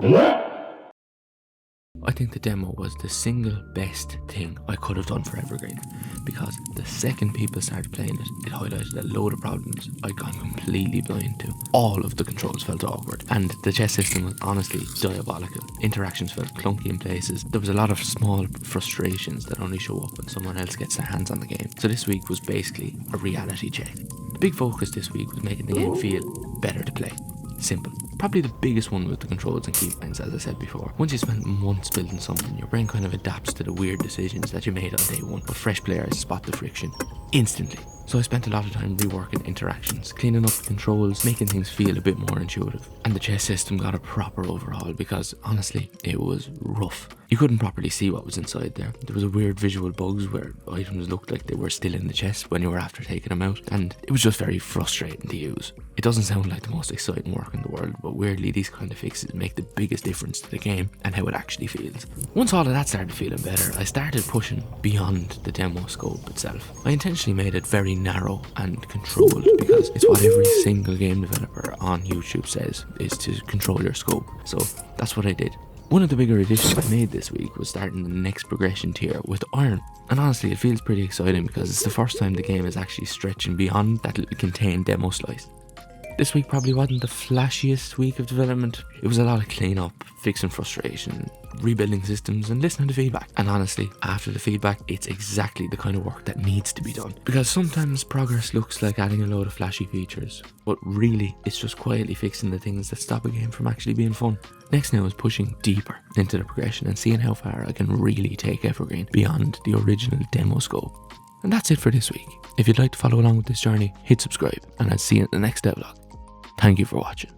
I think the demo was the single best thing I could have done for Evergreen, because the second people started playing it, it highlighted a load of problems I'd gone completely blind to. All of the controls felt awkward, and the chess system was honestly diabolical. Interactions felt clunky in places. There was a lot of small frustrations that only show up when someone else gets their hands on the game. So this week was basically a reality check. The big focus this week was making the game feel better to play. Simple. Probably the biggest one with the controls and keybinds, as I said before. Once you spend months building something, your brain kind of adapts to the weird decisions that you made on day one, but fresh players spot the friction instantly. So I spent a lot of time reworking interactions, cleaning up the controls, making things feel a bit more intuitive. And the chess system got a proper overhaul because honestly, it was rough. You couldn't properly see what was inside there. There was a weird visual bugs where items looked like they were still in the chest when you were after taking them out, and it was just very frustrating to use. It doesn't sound like the most exciting work in the world, but weirdly these kind of fixes make the biggest difference to the game and how it actually feels. Once all of that started feeling better, I started pushing beyond the demo scope itself. I intentionally made it very narrow and controlled because it's what every single game developer on YouTube says, is to control your scope. So that's what I did. One of the bigger additions I made this week was starting the next progression tier with Iron. And honestly, it feels pretty exciting because it's the first time the game is actually stretching beyond that little contained demo slice. This week probably wasn't the flashiest week of development. It was a lot of cleanup, fixing frustration, rebuilding systems and listening to feedback. And honestly, after the feedback, it's exactly the kind of work that needs to be done. Because sometimes progress looks like adding a load of flashy features, but really it's just quietly fixing the things that stop a game from actually being fun. Next now is pushing deeper into the progression and seeing how far I can really take Evergreen beyond the original demo scope. And that's it for this week. If you'd like to follow along with this journey, hit subscribe and I'll see you in the next devlog. Thank you for watching.